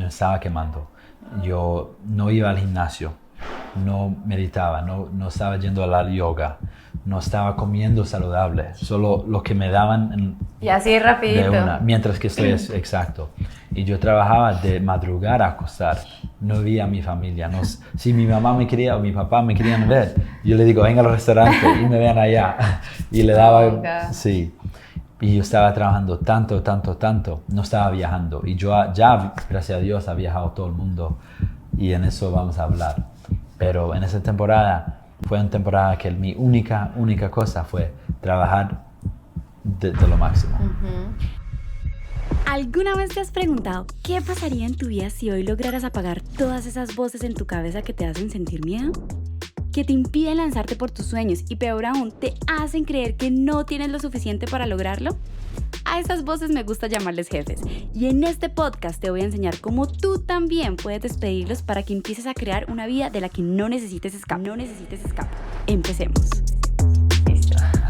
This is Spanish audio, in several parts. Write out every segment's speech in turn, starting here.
me estaba quemando. Yo no iba al gimnasio, no meditaba, no estaba yendo a la yoga, no estaba comiendo saludable, solo lo que me daban y así rapidito. de una, mientras que estoy exacto. Y yo trabajaba de madrugar a acostar, no vi a mi familia. Si mi mamá me quería o mi papá me querían ver, yo le digo, venga al restaurante y me vean allá. Y le daba, sí. Y yo estaba trabajando tanto, no estaba viajando. Y yo ya, gracias a Dios, ha viajado todo el mundo. Y en eso vamos a hablar. Pero en esa temporada, fue una temporada que mi única cosa fue trabajar de lo máximo. ¿Alguna vez te has preguntado qué pasaría en tu vida si hoy lograras apagar todas esas voces en tu cabeza que te hacen sentir miedo? Que te impiden lanzarte por tus sueños y peor aún, te hacen creer que no tienes lo suficiente para lograrlo? A esas voces me gusta llamarles jefes, y en este podcast te voy a enseñar cómo tú también puedes despedirlos para que empieces a crear una vida de la que no necesites escape. Empecemos.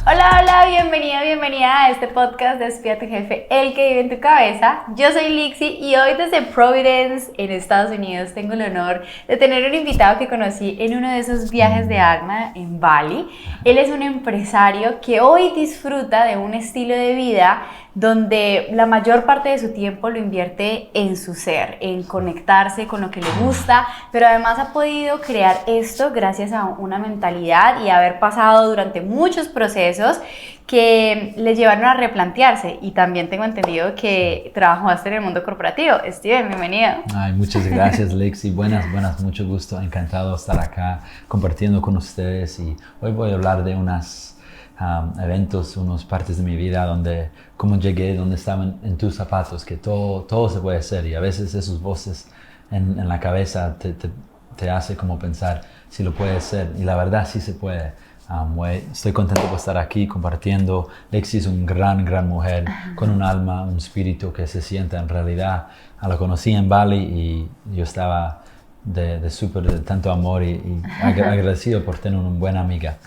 Hola, bienvenida a este podcast de Despide a tu jefe, el que vive en tu cabeza. Yo soy Lixi y hoy desde Providence, en Estados Unidos, tengo el honor de tener un invitado que conocí en uno de esos viajes de alma en Bali. Él es un empresario que hoy disfruta de un estilo de vida donde la mayor parte de su tiempo lo invierte en su ser, en conectarse con lo que le gusta, pero además ha podido crear esto gracias a una mentalidad y haber pasado durante muchos procesos que le llevaron a replantearse. Y también tengo entendido que trabajaste en el mundo corporativo. Steven, bienvenido. Ay, muchas gracias, Lexi. Buenas, mucho gusto. Encantado de estar acá compartiendo con ustedes. Y hoy voy a hablar de unos eventos, unas partes de mi vida donde cómo llegué, donde estaban en tus zapatos, que todo se puede hacer. Y a veces esas voces en la cabeza te hace como pensar si lo puede hacer. Y la verdad sí se puede. Estoy contento por estar aquí compartiendo. Lexi es una gran mujer con un alma, un espíritu que se siente en realidad. La conocí en Bali y yo estaba de tanto amor y agradecido por tener una buena amiga.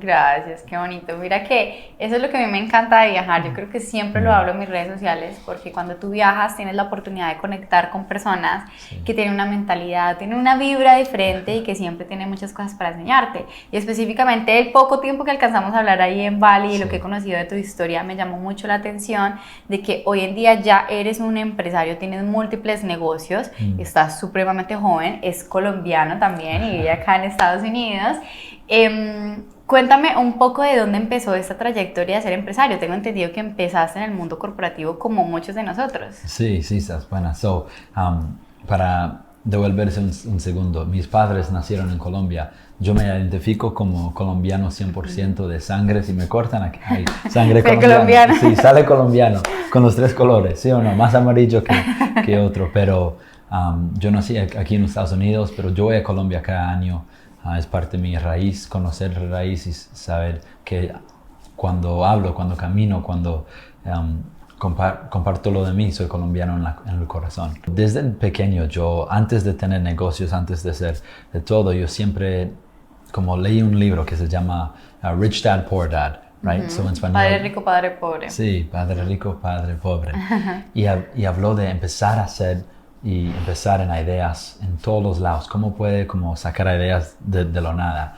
Gracias, qué bonito. Mira que eso es lo que a mí me encanta de viajar. Yo creo que siempre lo hablo en mis redes sociales, porque cuando tú viajas tienes la oportunidad de conectar con personas que tienen una mentalidad, tienen una vibra diferente y que siempre tienen muchas cosas para enseñarte. Y específicamente el poco tiempo que alcanzamos a hablar ahí en Bali y lo que he conocido de tu historia me llamó mucho la atención de que hoy en día ya eres un empresario, tienes múltiples negocios, estás supremamente joven, es colombiano también y vive acá en Estados Unidos. Cuéntame un poco de dónde empezó esta trayectoria de ser empresario. Tengo entendido que empezaste en el mundo corporativo como muchos de nosotros. Sí, estás buena. Para devolverse un segundo, mis padres nacieron en Colombia. Yo me identifico como colombiano 100% de sangre. Si me cortan, aquí hay sangre colombiana. Sí, sale colombiano, con los 3 colores, ¿sí o no? Más amarillo que otro, pero yo nací aquí en los Estados Unidos, pero yo voy a Colombia cada año. Es parte de mi raíz, conocer raíz y saber que cuando hablo, cuando camino, cuando comparto lo de mí, soy colombiano en el corazón. Desde pequeño, yo antes de tener negocios, antes de ser de todo, yo siempre como leí un libro que se llama Rich Dad, Poor Dad. Right? So, en español, Padre rico, padre pobre. Sí, padre rico, padre pobre. Y habló de empezar a hacer y empezar en ideas en todos los lados. ¿Cómo puede sacar ideas de lo nada?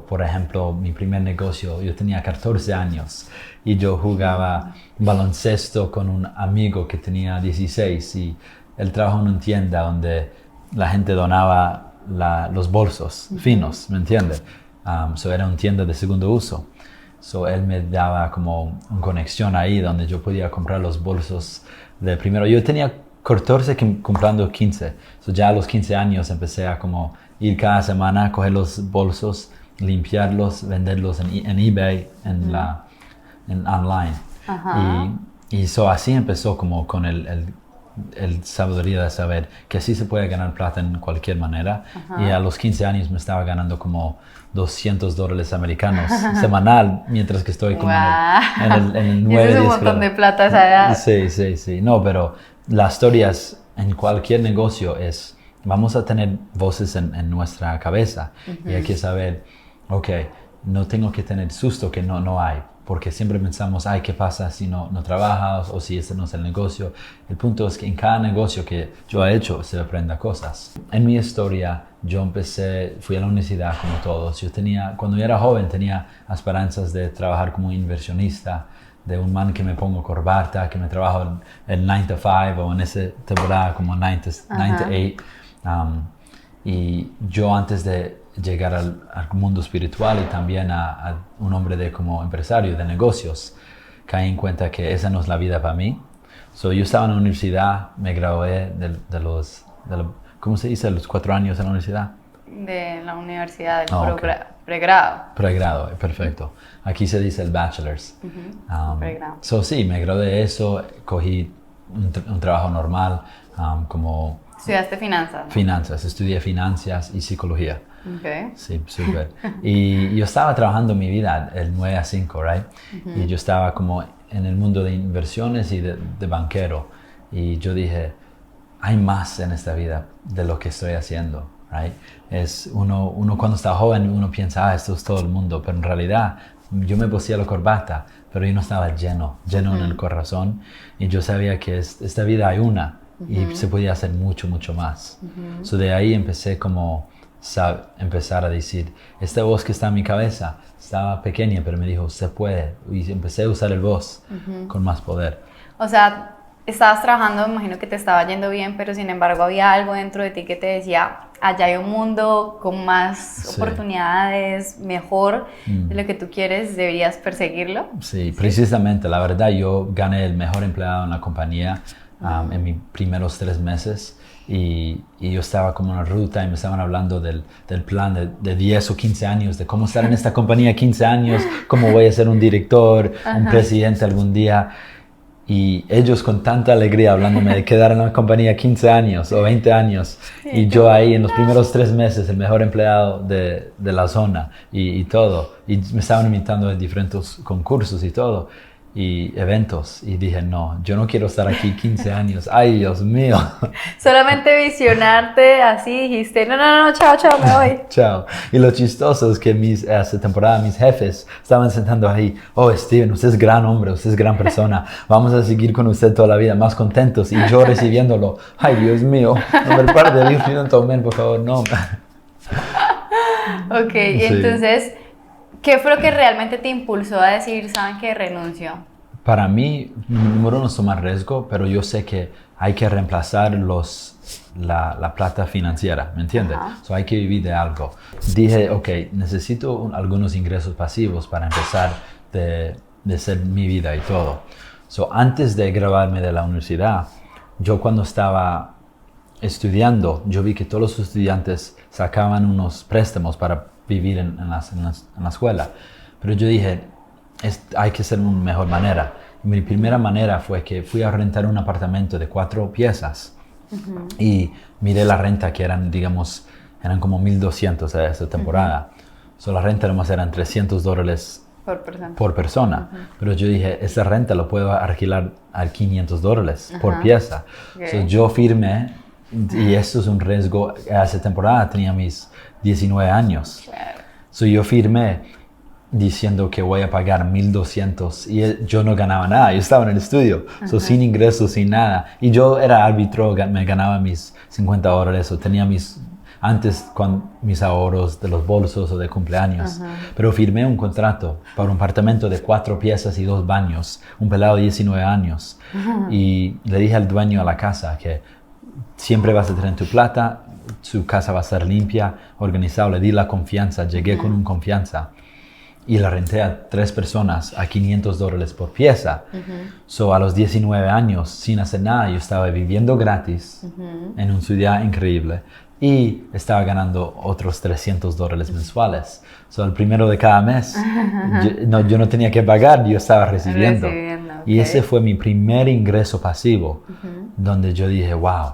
Por ejemplo, mi primer negocio, yo tenía 14 años y yo jugaba baloncesto con un amigo que tenía 16 y él trabajaba en una tienda donde la gente donaba los bolsos finos, ¿me entiendes? Era una tienda de segundo uso. Él me daba como una conexión ahí donde yo podía comprar los bolsos de primero. Yo tenía 14 comprando 15. Ya a los 15 años empecé a ir cada semana, coger los bolsos, limpiarlos, venderlos en eBay, en online. Y así empezó con el sabiduría de saber que así se puede ganar plata en cualquier manera. Y a los 15 años me estaba ganando como $200 americanos semanal, mientras que estoy como en el 9, 10. Es un montón de plata a esa edad. Sí. No, pero las historias en cualquier negocio vamos a tener voces en nuestra cabeza y hay que saber, no tengo que tener susto que no hay. porque siempre pensamos, ay, ¿qué pasa si no trabajas o si este no es el negocio? El punto es que en cada negocio que yo he hecho se aprenda cosas. En mi historia, fui a la universidad como todos. Cuando yo era joven, tenía esperanzas de trabajar como inversionista, de un man que me pongo corbata, que me trabajo en 9 to 5 o en esa temporada como 9 to 8. Y yo antes de llegar al mundo espiritual y también a un hombre como empresario de negocios, caí en cuenta que esa no es la vida para mí. Yo estaba en la universidad, me gradué ¿cómo se dice? Los 4 años en la universidad. De la universidad, del Okay. pregrado. Pregrado, perfecto. Aquí se dice el bachelor's. Pregrado. Sí, me gradué de eso, cogí un trabajo normal como... ¿Estudiaste finanzas? ¿No? Finanzas, estudié finanzas y psicología. Okay. Sí, súper. Y yo estaba trabajando mi vida el 9 a 5, right? Y yo estaba como en el mundo de inversiones y de banquero. Y yo dije, hay más en esta vida de lo que estoy haciendo, right? Uno cuando está joven, uno piensa, esto es todo el mundo. Pero en realidad, yo me pusía la corbata, pero yo no estaba lleno en el corazón. Y yo sabía que esta vida hay una. Y se podía hacer mucho, mucho más. De ahí empecé empezar a decir, esta voz que está en mi cabeza estaba pequeña, pero me dijo, se puede. Y empecé a usar el voz con más poder. O sea, estabas trabajando, me imagino que te estaba yendo bien, pero sin embargo había algo dentro de ti que te decía, allá hay un mundo con más oportunidades, mejor de lo que tú quieres, deberías perseguirlo. Sí, precisamente. La verdad, yo gané el mejor empleado en la compañía en mis primeros 3 meses. Y yo estaba como en una ruta y me estaban hablando del plan de 10 o 15 años, de cómo estar en esta compañía 15 años, cómo voy a ser un director, un presidente algún día. Y ellos con tanta alegría hablándome de quedar en la compañía 15 años o 20 años. Sí, y yo ahí en los primeros 3 meses, el mejor empleado de la zona y todo. Y me estaban invitando a diferentes concursos y todo. Y eventos, y dije, no, yo no quiero estar aquí 15 años, ay, Dios mío. Solamente visionarte así, dijiste, no, chao, me voy. Chao. Y lo chistoso es que hace temporada mis jefes estaban sentando ahí, Steven, usted es gran hombre, usted es gran persona, vamos a seguir con usted toda la vida, más contentos, y yo recibiéndolo, ay, Dios mío, no me pare de ir, no tomen, por favor, no. Ok, y entonces... ¿Qué fue lo que realmente te impulsó a decir, saben que renuncio? Para mí, número 1 es tomar riesgo, pero yo sé que hay que reemplazar la plata financiera, ¿me entiendes? Hay que vivir de algo. Dije, ok, necesito algunos ingresos pasivos para empezar de ser mi vida y todo. Antes de graduarme de la universidad, yo cuando estaba estudiando, yo vi que todos los estudiantes sacaban unos préstamos para vivir en la escuela. Pero yo dije, hay que hacer una mejor manera. Y mi primera manera fue que fui a rentar un apartamento de 4 piezas y miré la renta que eran como $1,200 a esa temporada. La renta nomás eran $300 por persona. Pero yo dije, esa renta lo puedo alquilar a $500 por pieza. Okay. Yo firmé, y esto es un riesgo. A esa temporada tenía mis 19 años. Claro. Yo firmé diciendo que voy a pagar $1,200 y yo no ganaba nada. Yo estaba en el estudio, sin ingresos, sin nada. Y yo era árbitro, me ganaba mis $50 o tenía mis ahorros de los bolsos o de cumpleaños. Pero firmé un contrato para un apartamento de 4 piezas y 2 baños, un pelado de 19 años. Y le dije al dueño de la casa que siempre vas a tener tu plata, su casa va a estar limpia, organizada. Le di la confianza, llegué con confianza y la renté a 3 personas a $500 por pieza. A los 19 años, sin hacer nada, yo estaba viviendo gratis en una ciudad increíble y estaba ganando otros $300 mensuales. El primero de cada mes, yo no tenía que pagar, yo estaba recibiendo. Y ese fue mi primer ingreso pasivo, donde yo dije, wow,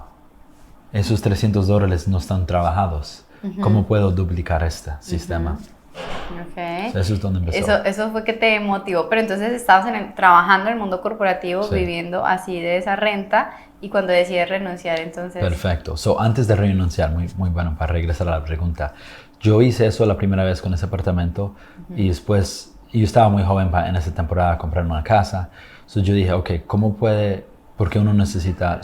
esos $300 no están trabajados. ¿Cómo puedo duplicar este sistema? Okay. Eso es donde empezó. Eso fue que te motivó, pero entonces estabas trabajando en el mundo corporativo, viviendo así de esa renta, y cuando decides renunciar, entonces... Perfecto. Antes de renunciar, muy bueno, para regresar a la pregunta, yo hice eso la primera vez con ese apartamento y después y yo estaba muy joven en esa temporada comprar una casa. Entonces yo dije, ok, ¿cómo puede? Porque uno necesita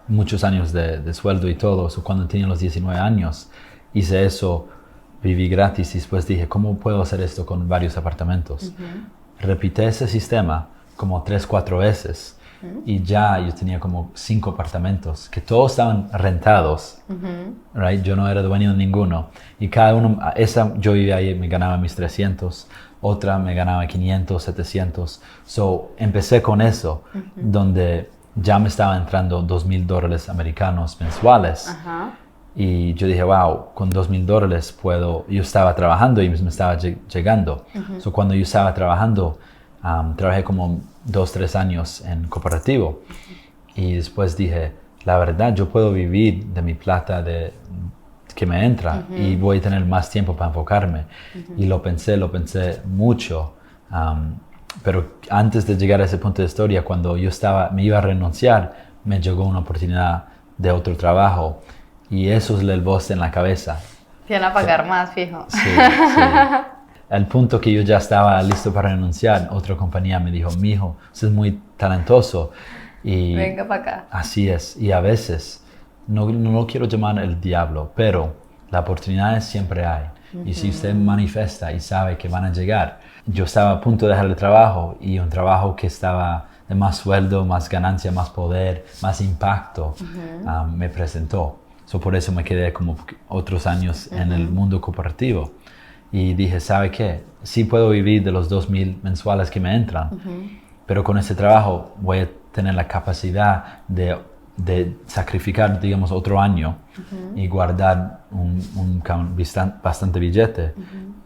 muchos años de sueldo y todo. So, cuando tenía los 19 años, hice eso, viví gratis y después dije, ¿cómo puedo hacer esto con varios apartamentos? Repité ese sistema como 3, 4 veces y ya yo tenía como 5 apartamentos que todos estaban rentados, right? Yo no era dueño de ninguno y cada uno, yo vivía ahí, me ganaba mis 300, otra me ganaba 500, 700. So empecé con eso, donde ya me estaba entrando $2,000 americanos mensuales. Y yo dije, wow, con $2,000 puedo. Yo estaba trabajando y me estaba llegando. So, cuando yo estaba trabajando, trabajé como 2, 3 años en cooperativo. Y después dije, la verdad, yo puedo vivir de mi plata que me entra y voy a tener más tiempo para enfocarme. Y lo pensé mucho. Pero antes de llegar a ese punto de historia, cuando me iba a renunciar, me llegó una oportunidad de otro trabajo. Y eso es el voz en la cabeza. Te van a pagar más, fijo. Sí. Al punto que yo ya estaba listo para renunciar, otra compañía me dijo, mijo, usted es muy talentoso. Y venga para acá. Así es. Y a veces, no lo quiero llamar el diablo, pero las oportunidades siempre hay. Y si usted manifiesta y sabe que van a llegar. Yo estaba a punto de dejar el trabajo y un trabajo que estaba de más sueldo, más ganancia, más poder, más impacto, me presentó. Por eso me quedé como otros años en el mundo cooperativo. Y dije, ¿sabe qué? Sí puedo vivir de los 2,000 mensuales que me entran, pero con ese trabajo voy a tener la capacidad de sacrificar, digamos, otro año y guardar bastante billete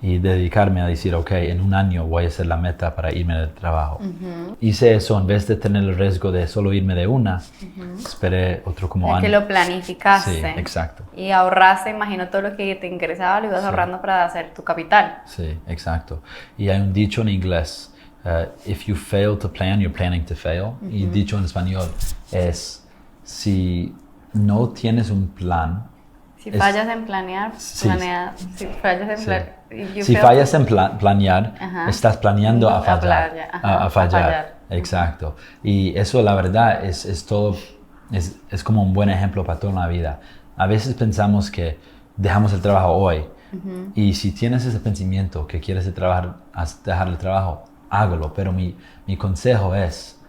y dedicarme a decir, ok, en un año voy a hacer la meta para irme del trabajo. Hice eso en vez de tener el riesgo de solo irme de una, esperé otro como año. Que lo planificaste. Sí, exacto. Y ahorraste, imagino, todo lo que te ingresaba lo ibas ahorrando para hacer tu capital. Sí, exacto. Y hay un dicho en inglés, if you fail to plan, you're planning to fail. Y el dicho en español es, si no tienes un plan... Si fallas en planear, planea. Si fallas en planear, estás planeando a fallar. Exacto. Y eso, la verdad, es todo, es como un buen ejemplo para toda la vida. A veces pensamos que dejamos el trabajo hoy. Y si tienes ese pensamiento que quieres dejar el trabajo, hágalo. Pero mi consejo es,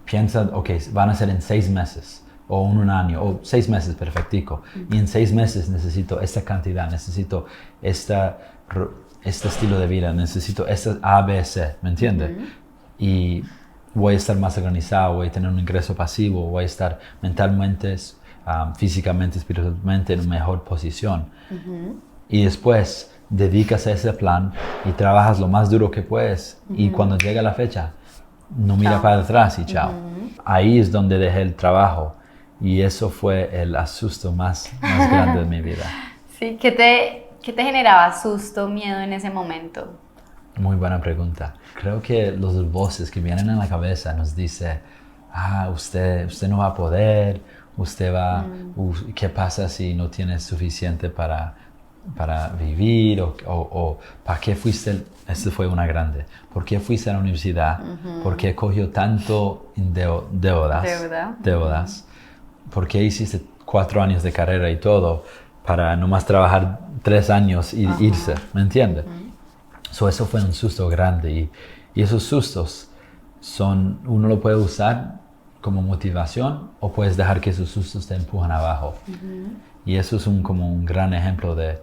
piensa, ok, van a ser en 6 meses. O en un año, o 6 meses, perfectico. Y en 6 meses necesito esta cantidad, necesito este estilo de vida, necesito esta ABC, ¿me entiendes? Y voy a estar más organizado, voy a tener un ingreso pasivo, voy a estar mentalmente, físicamente, espiritualmente en mejor posición. Y después dedicas a ese plan y trabajas lo más duro que puedes. Y cuando llega la fecha, no mira para atrás y chao. Ahí es donde dejé el trabajo. Y eso fue el asusto más grande de mi vida. Sí, ¿qué te generaba susto, miedo en ese momento? Muy buena pregunta. Creo que las voces que vienen en la cabeza nos dicen, usted no va a poder, usted va, ¿qué pasa si no tienes suficiente para vivir? O ¿para qué fuiste? Esta fue una grande. ¿Por qué fuiste a la universidad? ¿Por qué cogió tanto deudas? ¿Por qué hiciste 4 años de carrera y todo para nomás trabajar 3 años y irse? ¿Me entiendes? Eso fue un susto grande y esos sustos uno lo puede usar como motivación o puedes dejar que esos sustos te empujan abajo. Y eso es como un gran ejemplo de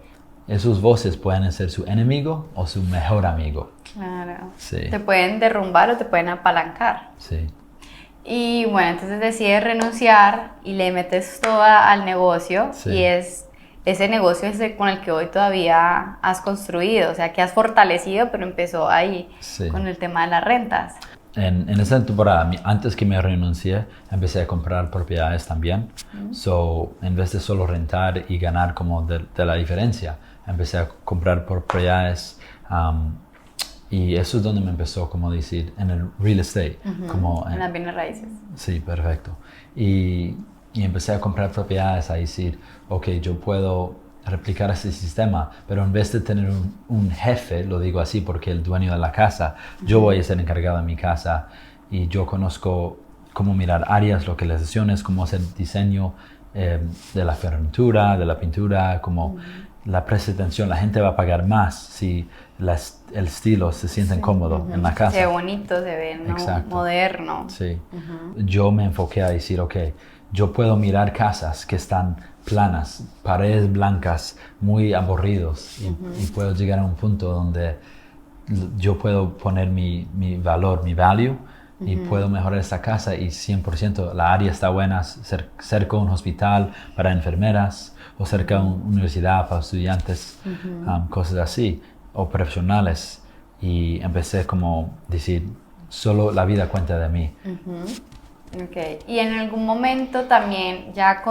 esos voces pueden ser su enemigo o su mejor amigo. Claro. Sí. Te pueden derrumbar o te pueden apalancar. Sí. Y bueno, entonces decides renunciar y le metes toda al negocio y ese negocio es con el que hoy todavía has construido, o sea, que has fortalecido, pero empezó ahí con el tema de las rentas. En esa temporada, antes que me renuncié, empecé a comprar propiedades también. En vez de solo rentar y ganar como de la diferencia, empecé a comprar propiedades. Y eso es donde me empezó, como decir, en el real estate. En las bienes raíces. Sí, perfecto. Y empecé a comprar propiedades, a decir, ok, yo puedo replicar ese sistema, pero en vez de tener un jefe, lo digo así porque el dueño de la casa, yo voy a ser encargado de mi casa y yo conozco cómo mirar áreas, localizaciones, cómo hacer diseño de la ferretura, de la pintura, como la presentación. La gente va a pagar más si el estilo se siente cómodo en la casa. Se ve bonito, se ve, ¿no? Moderno. Sí. Yo me enfoqué a decir, ok, yo puedo mirar casas que están planas, paredes blancas, muy aburridos y puedo llegar a un punto donde yo puedo poner mi valor, mi value y puedo mejorar esta casa y 100% la área está buena, cerca de un hospital para enfermeras o cerca de una universidad para estudiantes, cosas así, o profesionales. Y empecé como decir, solo la vida cuenta de mí. Okay. Y en algún momento también ya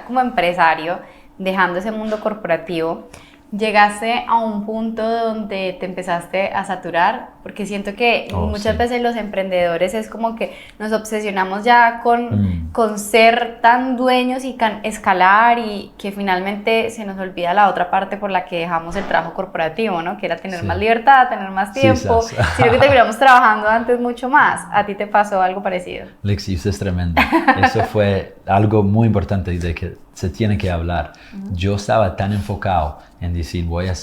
como empresario, dejando ese mundo corporativo, llegaste a un punto donde te empezaste a saturar, porque siento que muchas veces los emprendedores es como que nos obsesionamos ya con ser tan dueños y escalar y que finalmente se nos olvida la otra parte por la que dejamos el trabajo corporativo, ¿no? Que era tener más libertad, tener más tiempo, sino que terminamos trabajando antes mucho más. ¿A ti te pasó algo parecido? Lexi, eso es tremendo. Eso fue algo muy importante de que se tiene que hablar. Yo estaba tan enfocado en decir, voy a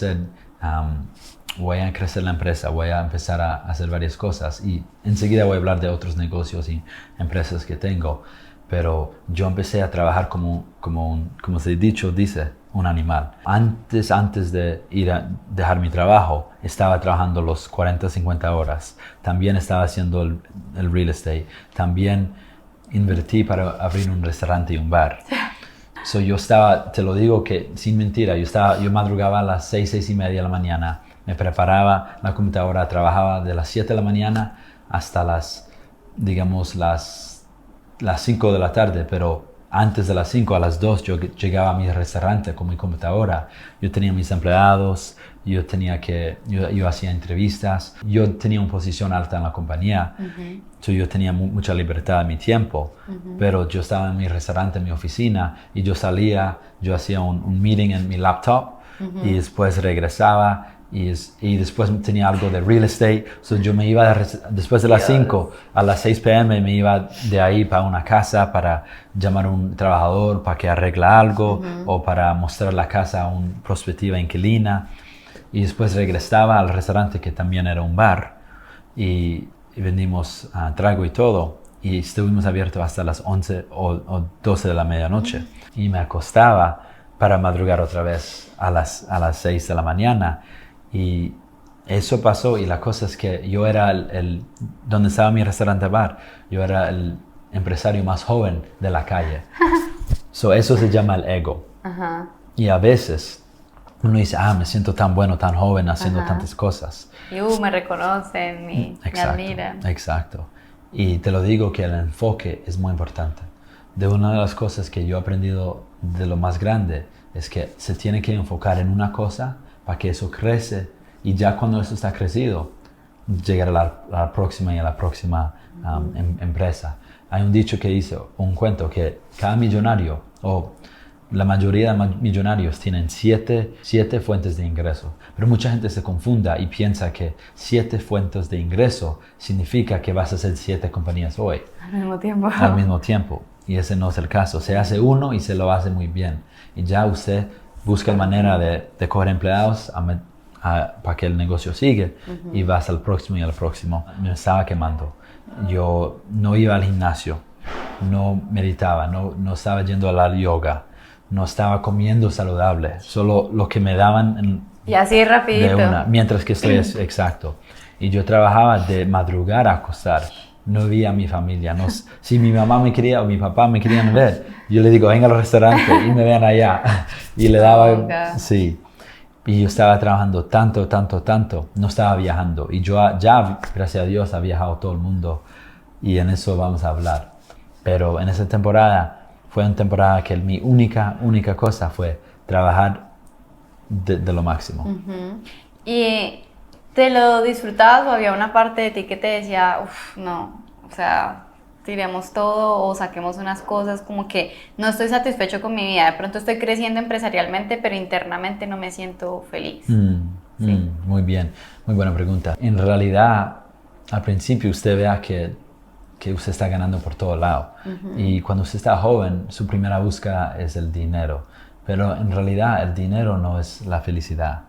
crecer la empresa, voy a empezar a hacer varias cosas y enseguida voy a hablar de otros negocios y empresas que tengo. Pero yo empecé a trabajar como se dice, un animal. Antes de ir a dejar mi trabajo, estaba trabajando los 40, 50 horas. También estaba haciendo el real estate. También invertí para abrir un restaurante y un bar. So yo estaba, te lo digo que sin mentira, yo madrugaba a las 6 y media de la mañana, me preparaba la computadora, trabajaba de las 7 de la mañana hasta las 5 de la tarde, pero antes de las 5 a las 2 yo llegaba a mi restaurante con mi computadora. Yo tenía mis empleados, yo hacía entrevistas, yo tenía una posición alta en la compañía, so yo tenía mucha libertad en mi tiempo, pero yo estaba en mi restaurante, en mi oficina, y yo salía, yo hacía un meeting en mi laptop, y después regresaba, y después tenía algo de real estate, so yo me iba después de las 5 a las 6 p.m. me iba de ahí para una casa para llamar a un trabajador para que arregla algo o para mostrar la casa a una prospectiva inquilina, y después regresaba al restaurante que también era un bar y vendimos trago y todo, y estuvimos abiertos hasta las 11 o 12 de la medianoche y me acostaba para madrugar otra vez a las 6 de la mañana. Y eso pasó, y la cosa es que yo era donde estaba mi restaurante bar, yo era el empresario más joven de la calle. Eso se llama el ego. Y a veces uno dice, me siento tan bueno, tan joven, haciendo tantas cosas. Y me reconocen, me admiran. Exacto. Y te lo digo que el enfoque es muy importante. Una de las cosas que yo he aprendido de lo más grande es que se tiene que enfocar en una cosa para que eso crece, y ya cuando eso está crecido, llegar a la próxima y a la próxima empresa. Hay un dicho que dice, un cuento, que cada millonario, o la mayoría de millonarios, tienen siete fuentes de ingreso. Pero mucha gente se confunda y piensa que 7 fuentes de ingreso significa que vas a hacer 7 compañías hoy. Al mismo tiempo. Y ese no es el caso. Se hace uno y se lo hace muy bien. Y ya usted busca manera de coger empleados para que el negocio siga, y vas al próximo y al próximo. Me estaba quemando. Yo no iba al gimnasio, no meditaba, no estaba yendo a la yoga, no estaba comiendo saludable, solo lo que me daban y así rapidito. Mientras que estoy exacto. Y yo trabajaba de madrugar a acostar. No veía a mi familia. Si mi mamá me quería o mi papá me querían ver, yo le digo, venga al restaurante y me vean allá. Y le daba, sí. Y yo estaba trabajando tanto, no estaba viajando. Y yo ya, gracias a Dios, ha viajado todo el mundo. Y en eso vamos a hablar. Pero en esa temporada, fue una temporada que mi única cosa fue trabajar de lo máximo. Y ¿te lo disfrutabas o había una parte de ti que te decía, no, o sea, tiremos todo o saquemos unas cosas, como que no estoy satisfecho con mi vida, de pronto estoy creciendo empresarialmente, pero internamente no me siento feliz. Sí. Muy bien, muy buena pregunta. En realidad, al principio usted vea que usted está ganando por todo lado. Y cuando usted está joven, su primera búsqueda es el dinero. Pero en realidad el dinero no es la felicidad.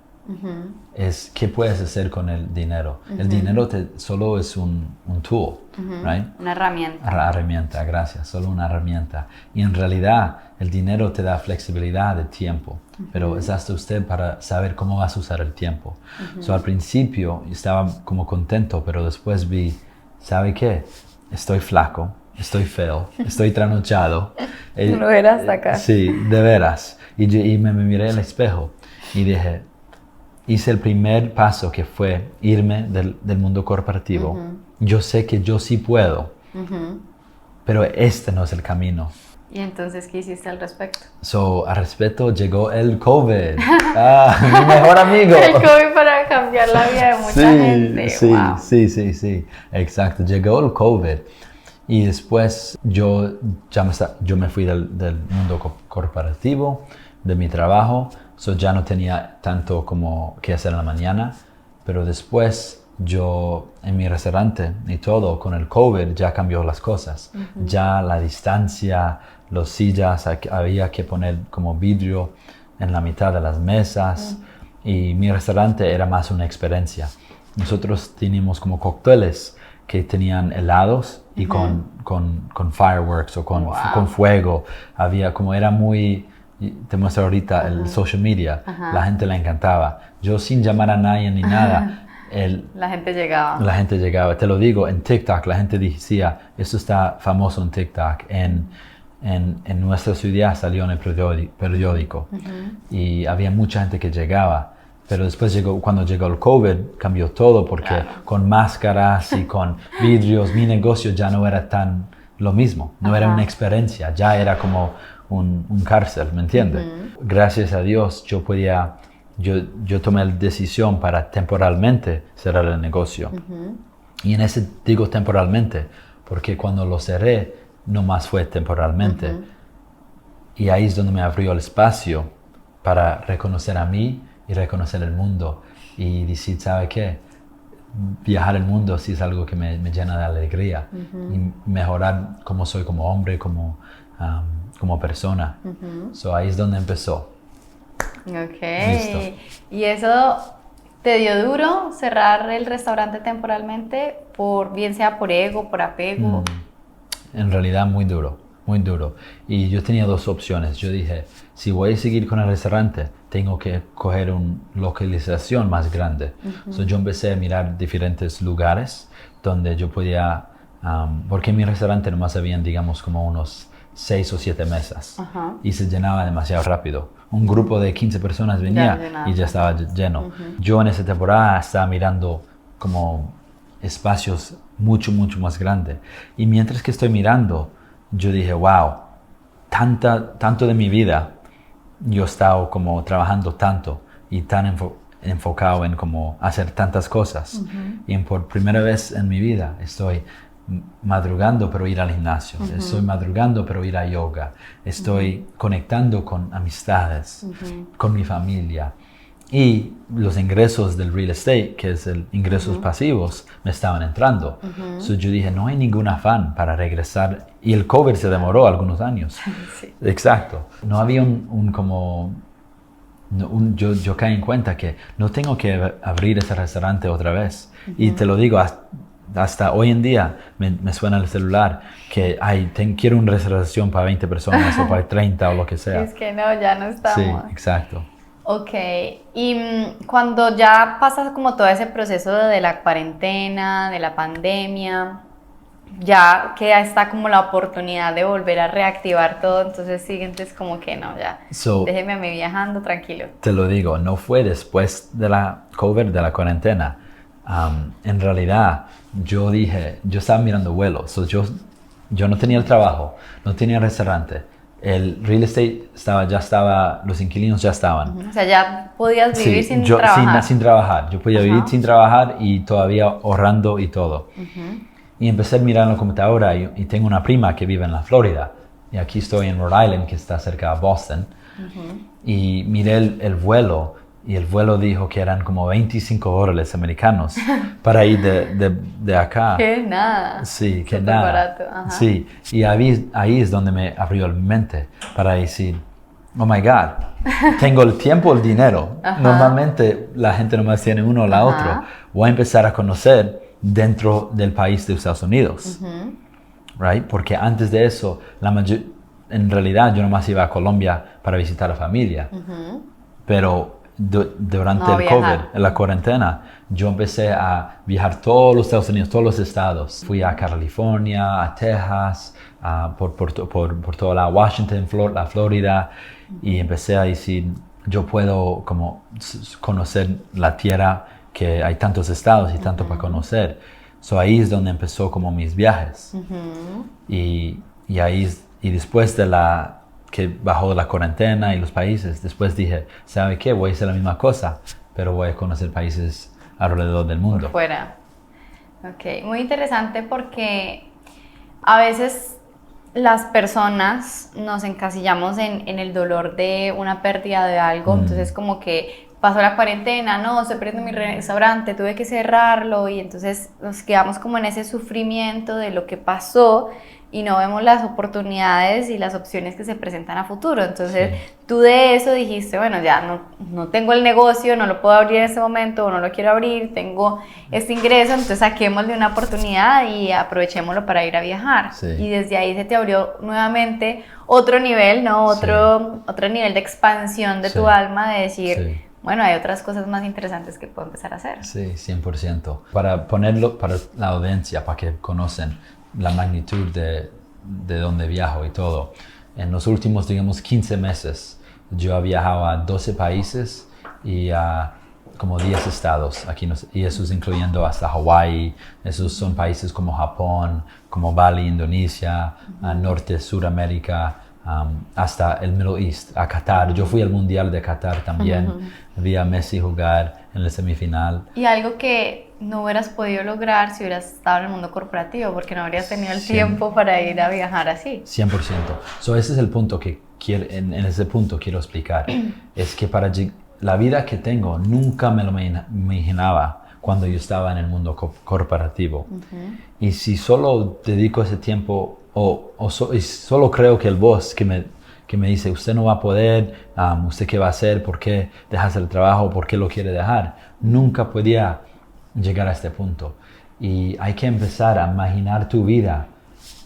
Es qué puedes hacer con el dinero. El dinero solo es un tool, right? Una herramienta. Herramienta, gracias, solo una herramienta. Y en realidad el dinero te da flexibilidad de tiempo, pero es hasta usted para saber cómo vas a usar el tiempo. So, al principio estaba como contento, pero después vi, ¿sabe qué? Estoy flaco, estoy feo, estoy trasnochado. Lo era hasta acá. Sí, de veras. Y me miré al espejo y dije, hice el primer paso que fue irme del mundo corporativo. Yo sé que yo sí puedo, pero este no es el camino. ¿Y entonces qué hiciste al respecto? Al respecto llegó el COVID. Mi mejor amigo. El COVID para cambiar la vida de mucha gente. Wow. Sí, exacto. Llegó el COVID y después yo me fui del mundo corporativo, de mi trabajo. Ya no tenía tanto como que hacer en la mañana, pero después yo en mi restaurante y todo, con el COVID ya cambió las cosas. Ya la distancia, las sillas, había que poner como vidrio en la mitad de las mesas y mi restaurante era más una experiencia. Nosotros teníamos como cócteles que tenían helados y con fireworks o con fuego. Había como era muy... Te muestro ahorita el social media, la gente le encantaba. Yo sin llamar a nadie ni nada, la gente llegaba. La gente llegaba, te lo digo, en TikTok la gente decía, esto está famoso en TikTok, en nuestra ciudad salió en el periódico y había mucha gente que llegaba. Pero después cuando llegó el COVID, cambió todo porque con máscaras y con vidrios, mi negocio ya no era tan lo mismo, no era una experiencia, ya era como un cárcel, ¿me entiendes? Gracias a Dios yo tomé la decisión para temporalmente cerrar el negocio. Y en ese digo temporalmente, porque cuando lo cerré, no más fue temporalmente. Y ahí es donde me abrió el espacio para reconocer a mí y reconocer el mundo. Y decir, ¿sabe qué? Viajar el mundo sí es algo que me llena de alegría. Y mejorar como soy como hombre, como persona. Ahí es donde empezó. Ok. Listo. ¿Y eso te dio duro cerrar el restaurante temporalmente? Bien sea por ego, por apego. En realidad muy duro. Y yo tenía dos opciones. Yo dije, si voy a seguir con el restaurante, tengo que coger una localización más grande. Yo empecé a mirar diferentes lugares donde yo podía, porque en mi restaurante nomás habían, digamos, como unos 6 o 7 mesas y se llenaba demasiado rápido. Un grupo de 15 personas venía y ya estaba lleno. Yo en esa temporada estaba mirando como espacios mucho más grandes. Y mientras que estoy mirando, yo dije, wow, tanto de mi vida yo he estado como trabajando tanto y tan enfocado en como hacer tantas cosas. Y por primera vez en mi vida estoy madrugando pero ir al gimnasio, estoy madrugando pero ir a yoga, estoy conectando con amistades, con mi familia. Y los ingresos del real estate, que es el ingresos pasivos, me estaban entrando. Yo dije, no hay ningún afán para regresar. Y el COVID se demoró algunos años. Sí. Exacto. No había yo caí en cuenta que no tengo que abrir ese restaurante otra vez. Y te lo digo, hasta hoy en día me suena el celular que quiero una reservación para 20 personas o para 30 o lo que sea. Es que no, ya no estamos. Sí, exacto. Ok, y cuando ya pasas como todo ese proceso de la cuarentena, de la pandemia, ya que ya está como la oportunidad de volver a reactivar todo, entonces sientes como que no, ya, déjeme a mí viajando tranquilo. Te lo digo, no fue después de la COVID, de la cuarentena. En realidad, yo estaba mirando vuelos, yo no tenía el trabajo, no tenía el restaurante. El real estate los inquilinos ya estaban. O sea, ya podías vivir sin trabajar. Sin trabajar. Yo podía vivir sin trabajar y todavía ahorrando y todo. Y empecé a mirar en la computadora y tengo una prima que vive en la Florida. Y aquí estoy en Rhode Island, que está cerca de Boston. Y miré el vuelo. Y el vuelo dijo que eran como $25 americanos para ir de acá. Que nada. Sí, que Súper nada. barato. Ajá. Sí, y ahí es donde me abrió la mente para decir, oh my God, tengo el tiempo, el dinero. Ajá. Normalmente la gente nomás tiene uno o la otra. Voy a empezar a conocer dentro del país de Estados Unidos. Right? Porque antes de eso, en realidad yo nomás iba a Colombia para visitar a la familia. Pero durante el COVID, en la cuarentena, yo empecé a viajar todos los Estados Unidos, todos los estados. Fui a California, a Texas, por toda la Washington, la Florida, y empecé a decir, yo puedo como conocer la tierra, que hay tantos estados y tanto para conocer. So ahí es donde empezó como mis viajes. Y después de que bajó la cuarentena y los países, después dije, ¿sabe qué? Voy a hacer la misma cosa, pero voy a conocer países alrededor del mundo. Por fuera. Ok, muy interesante porque a veces las personas nos encasillamos en el dolor de una pérdida de algo, entonces como que pasó la cuarentena, no, se perdió mi restaurante, tuve que cerrarlo, y entonces nos quedamos como en ese sufrimiento de lo que pasó y no vemos las oportunidades y las opciones que se presentan a futuro. Entonces tú de eso dijiste, bueno, ya no tengo el negocio, no lo puedo abrir en este momento, o no lo quiero abrir, tengo este ingreso, entonces saquémosle una oportunidad y aprovechémoslo para ir a viajar. Y desde ahí se te abrió nuevamente otro nivel, ¿no? Otro nivel de expansión de tu alma, de decir, bueno, hay otras cosas más interesantes que puedo empezar a hacer. Sí, 100%. Para ponerlo para la audiencia, para que conocen la magnitud de donde viajo y todo. En los últimos, digamos, 15 meses, yo he viajado a 12 países y a como 10 estados. Y eso es incluyendo hasta Hawái. Esos son países como Japón, como Bali, Indonesia, Norte, Suramérica, hasta el Middle East, a Qatar. Yo fui al Mundial de Qatar también. Vi a Messi jugar en la semifinal. Y algo que no hubieras podido lograr si hubieras estado en el mundo corporativo, porque no habrías tenido el tiempo para ir a viajar así. 100%. Ese es el punto que en ese punto quiero explicar. Es que para la vida que tengo, nunca me lo imaginaba cuando yo estaba en el mundo corporativo. Y si solo dedico ese tiempo, y solo creo que el boss que me dice, usted no va a poder, usted qué va a hacer, por qué dejas el trabajo, por qué lo quiere dejar, nunca podía llegar a este punto. Y hay que empezar a imaginar tu vida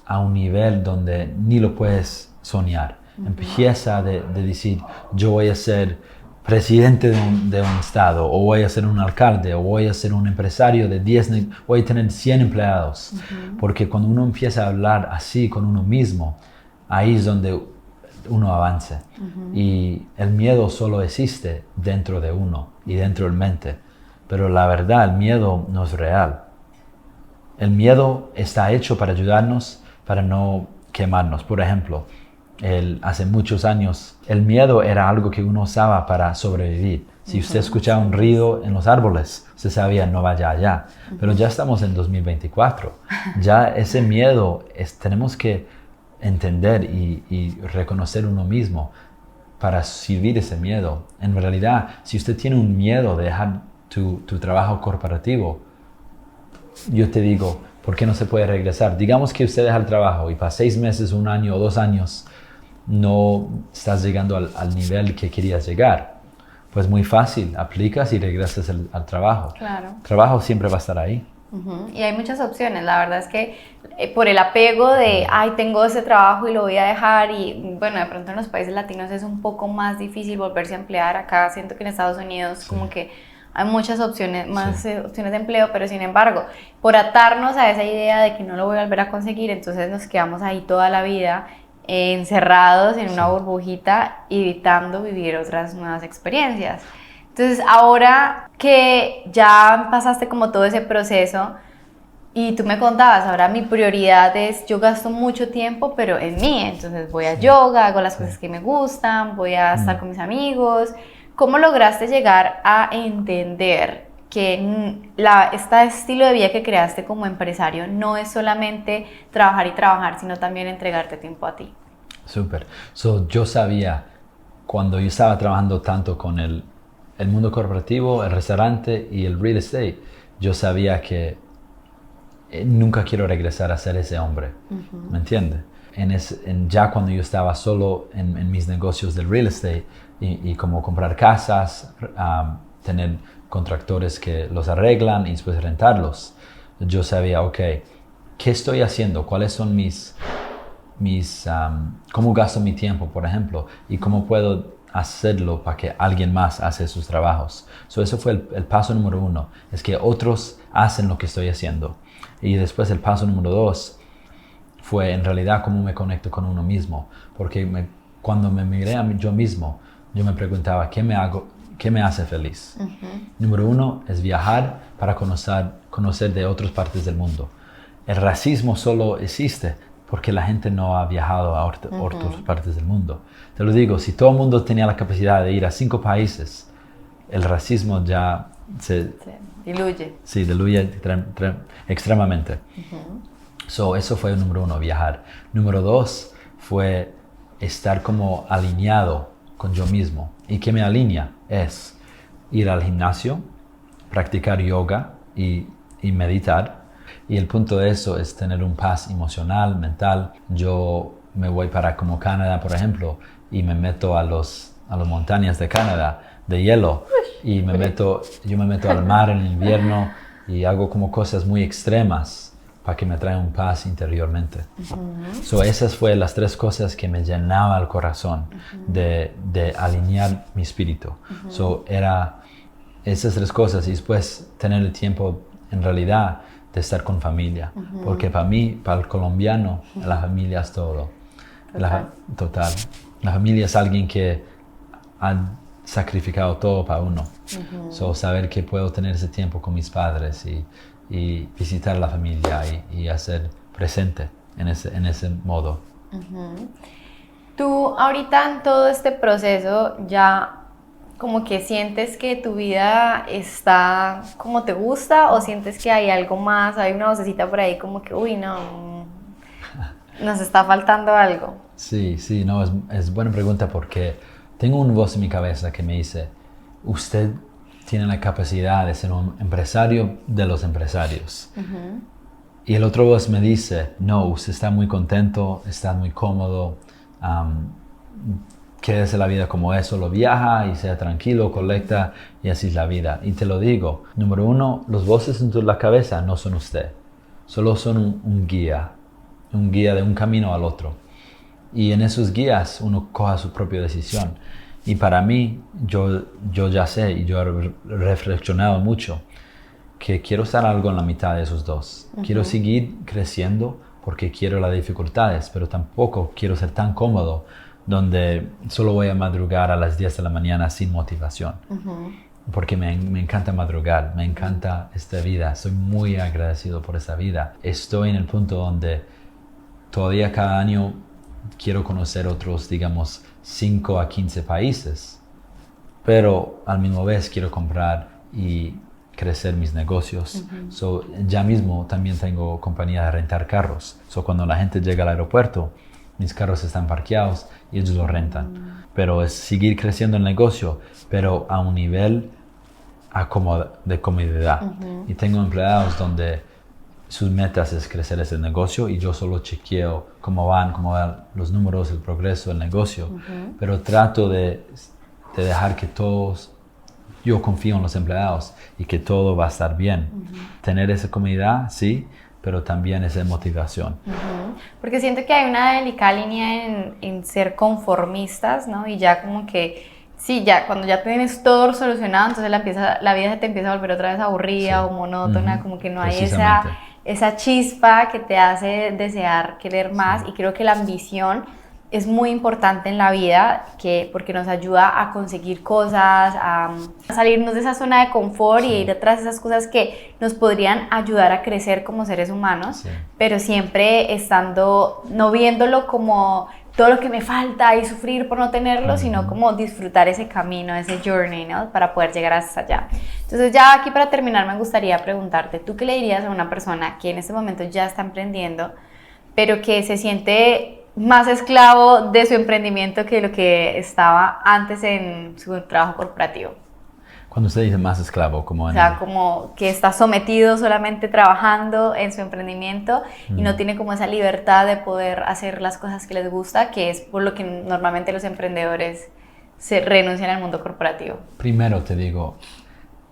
a un nivel donde ni lo puedes soñar. Empieza de decir, yo voy a ser presidente de un estado, o voy a ser un alcalde, o voy a ser un empresario de 10, voy a tener 100 empleados. Porque cuando uno empieza a hablar así con uno mismo, ahí es donde uno avanza. Y el miedo solo existe dentro de uno y dentro de la mente. Pero la verdad, el miedo no es real. El miedo está hecho para ayudarnos, para no quemarnos. Por ejemplo, hace muchos años, el miedo era algo que uno usaba para sobrevivir. Si usted escuchaba un ruido en los árboles, usted sabía, no vaya allá. Pero ya estamos en 2024. Ya ese miedo, tenemos que entender y reconocer uno mismo para servir ese miedo. En realidad, si usted tiene un miedo de dejar tu trabajo corporativo, yo te digo, ¿por qué no se puede regresar? Digamos que usted deja el trabajo y para 6 meses, 1 año o 2 años no estás llegando al nivel que querías llegar. Pues muy fácil, aplicas y regresas al trabajo. Claro. El trabajo siempre va a estar ahí. Y hay muchas opciones. La verdad es que por el apego de, tengo ese trabajo y lo voy a dejar, y bueno, de pronto en los países latinos es un poco más difícil volverse a emplear. Acá siento que en Estados Unidos como que hay muchas opciones, más opciones de empleo, pero sin embargo, por atarnos a esa idea de que no lo voy a volver a conseguir, entonces nos quedamos ahí toda la vida encerrados en una burbujita, evitando vivir otras nuevas experiencias. Entonces, ahora que ya pasaste como todo ese proceso y tú me contabas, ahora mi prioridad es, yo gasto mucho tiempo, pero en mí, entonces voy a yoga, hago las cosas que me gustan, voy a estar con mis amigos. ¿Cómo lograste llegar a entender este estilo de vida que creaste como empresario no es solamente trabajar y trabajar, sino también entregarte tiempo a ti. Súper. So, yo sabía, cuando yo estaba trabajando tanto con el mundo corporativo, el restaurante y el real estate, yo sabía que nunca quiero regresar a ser ese hombre. ¿Me entiendes? Ya cuando yo estaba solo en mis negocios del real estate y como comprar casas, tener contractores que los arreglan y después rentarlos, yo sabía, ok, ¿qué estoy haciendo? ¿Cuáles son cómo gasto mi tiempo, por ejemplo? ¿Y cómo puedo hacerlo para que alguien más hace sus trabajos? Eso fue el paso número 1, es que otros hacen lo que estoy haciendo. Y después el paso número 2 fue en realidad cómo me conecto con uno mismo, porque cuando me miré a yo mismo, yo me preguntaba, ¿qué me hace feliz? Número 1 es viajar para conocer de otras partes del mundo. El racismo solo existe porque la gente no ha viajado a otras partes del mundo. Te lo digo, si todo el mundo tenía la capacidad de ir a 5 países, el racismo ya se diluye. Sí, diluye extremadamente. Eso fue el número 1, viajar. Número 2 fue estar como alineado con yo mismo. ¿Y qué me alinea? Es ir al gimnasio, practicar yoga y meditar. Y el punto de eso es tener un paz emocional, mental. Yo me voy para como Canadá, por ejemplo, y me meto a las montañas de Canadá de hielo y yo me meto al mar en invierno y hago como cosas muy extremas para que me traigan paz interiormente. Esas fueron las 3 cosas que me llenaban el corazón de alinear mi espíritu. Era esas 3 cosas y después tener el tiempo en realidad de estar con familia, porque para mí, para el colombiano, la familia es todo. Total. La familia es alguien que ha sacrificado todo para uno. Saber que puedo tener ese tiempo con mis padres y visitar a la familia y hacer presente en ese modo. Tú ahorita en todo este proceso ya como que sientes que tu vida está como te gusta o sientes que hay algo más, hay una vocecita por ahí como que uy no, nos está faltando algo. Sí, no, es buena pregunta porque tengo una voz en mi cabeza que me dice, usted tiene la capacidad de ser un empresario de los empresarios. Y el otro voz me dice, no, usted está muy contento, está muy cómodo, quédese la vida como es, solo viaja y sea tranquilo, colecta y así es la vida. Y te lo digo, número 1, los voces en la cabeza no son usted, solo son un guía de un camino al otro. Y en esos guías uno coja su propia decisión. Y para mí, yo ya sé y yo he reflexionado mucho que quiero estar algo en la mitad de esos dos. Quiero seguir creciendo porque quiero las dificultades, pero tampoco quiero ser tan cómodo donde solo voy a madrugar a las 10 de la mañana sin motivación. Porque me encanta madrugar, me encanta esta vida, estoy muy agradecido por esta vida. Estoy en el punto donde todavía cada año quiero conocer otros, digamos, 5 a 15 países, pero al mismo vez quiero comprar y crecer mis negocios. Ya mismo también tengo compañía de rentar carros. Cuando la gente llega al aeropuerto, mis carros están parqueados y ellos los rentan. Pero es seguir creciendo el negocio, pero a un nivel de comodidad. Y tengo empleados donde sus metas es crecer ese negocio y yo solo chequeo cómo van los números, el progreso del negocio. Pero trato de dejar que yo confío en los empleados y que todo va a estar bien. Tener esa comodidad, sí, pero también esa motivación. Porque siento que hay una delicada línea en ser conformistas, ¿no? Y ya como que, sí, ya cuando ya tienes todo solucionado, entonces la vida se te empieza a volver otra vez aburrida o monótona, como que no hay esa chispa que te hace desear querer más. Y creo que la ambición es muy importante en la vida porque nos ayuda a conseguir cosas, a salirnos de esa zona de confort y ir detrás de esas cosas que nos podrían ayudar a crecer como seres humanos, pero siempre no viéndolo como todo lo que me falta y sufrir por no tenerlo, sino como disfrutar ese camino, ese journey, ¿no? Para poder llegar hasta allá. Entonces ya aquí para terminar me gustaría preguntarte, ¿tú qué le dirías a una persona que en este momento ya está emprendiendo, pero que se siente más esclavo de su emprendimiento que lo que estaba antes en su trabajo corporativo? Cuando usted dice más esclavo, como O sea, como que está sometido solamente trabajando en su emprendimiento y no tiene como esa libertad de poder hacer las cosas que les gusta, que es por lo que normalmente los emprendedores se renuncian al mundo corporativo. Primero te digo,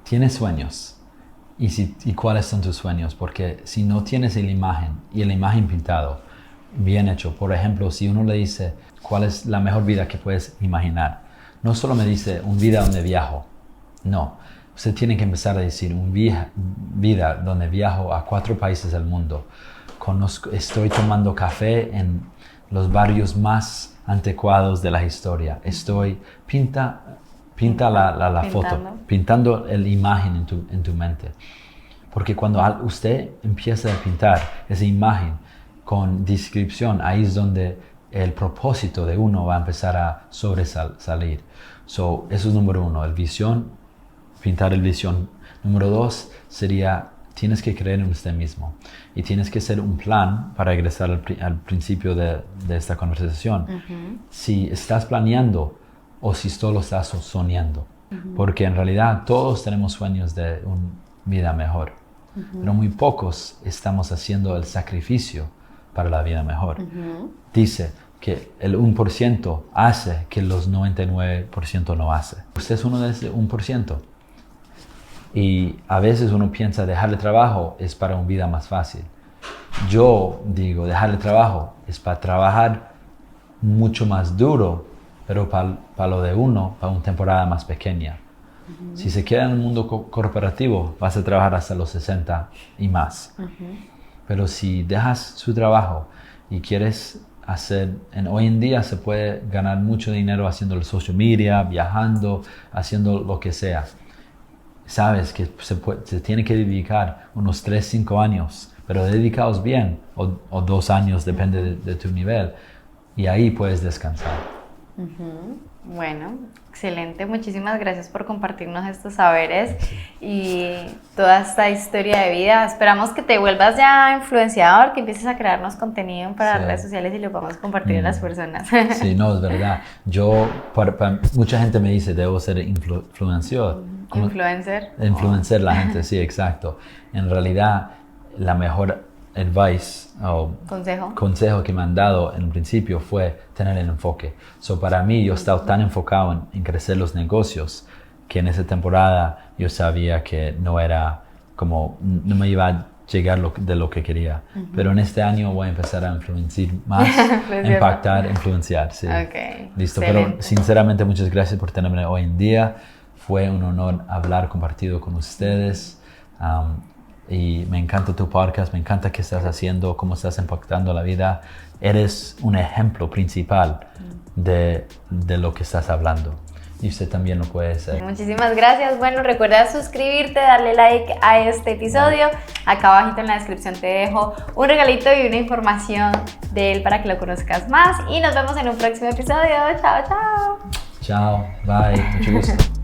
¿tienes sueños? ¿Y cuáles son tus sueños? Porque si no tienes la imagen y la imagen pintado, bien hecho, por ejemplo, si uno le dice, ¿cuál es la mejor vida que puedes imaginar? No solo me dice, una vida donde viajo. No, usted tiene que empezar a decir una vida donde viajo a 4 países del mundo. Estoy tomando café en los barrios más anticuados de la historia. Pinta la foto, pintando la imagen en tu mente. Porque cuando usted empieza a pintar esa imagen con descripción, ahí es donde el propósito de uno va a empezar a sobresalir. Eso es número 1, el visión. Pintar el visión. Número 2 sería, tienes que creer en usted mismo y tienes que hacer un plan para regresar al principio de esta conversación. Si estás planeando o si solo estás soñando, porque en realidad todos tenemos sueños de una vida mejor, pero muy pocos estamos haciendo el sacrificio para la vida mejor. Dice que el 1% hace que los 99% no hace. Usted es uno de ese 1%. Y a veces uno piensa dejar el trabajo es para una vida más fácil. Yo digo, dejar el trabajo es para trabajar mucho más duro, pero para lo de uno, para una temporada más pequeña. Si se queda en el mundo corporativo, vas a trabajar hasta los 60 y más. Pero si dejas su trabajo y quieres hoy en día se puede ganar mucho dinero haciendo el social media, viajando, haciendo lo que sea. Sabes que se tiene que dedicar unos 3-5 años, pero dedicados bien, o 2 años, depende de tu nivel, y ahí puedes descansar. Bueno, excelente. Muchísimas gracias por compartirnos estos saberes y toda esta historia de vida. Esperamos que te vuelvas ya influenciador, que empieces a crearnos contenido para las redes sociales y lo podamos compartir a las personas. Sí, no, es verdad. Mucha gente me dice, debo ser influencer. Influencer la gente, sí, exacto. En realidad, la mejor advice o consejo que me han dado en principio fue tener el enfoque. Para mí, yo estaba tan enfocado en crecer los negocios que en esa temporada yo sabía que no me iba a llegar de lo que quería. Pero en este año voy a empezar a influenciar más, impactar, influenciar. Sí. Okay, listo. excelente. Pero sinceramente, muchas gracias por tenerme hoy en día. Fue un honor compartido con ustedes. Y me encanta tu podcast, me encanta qué estás haciendo, cómo estás impactando la vida. Eres un ejemplo principal de lo que estás hablando. Y usted también lo puede ser. Muchísimas gracias. Bueno, recuerda suscribirte, darle like a este episodio. Acá abajito en la descripción te dejo un regalito y una información de él para que lo conozcas más. Y nos vemos en un próximo episodio. Chao, chao. Chao, bye, mucho gusto.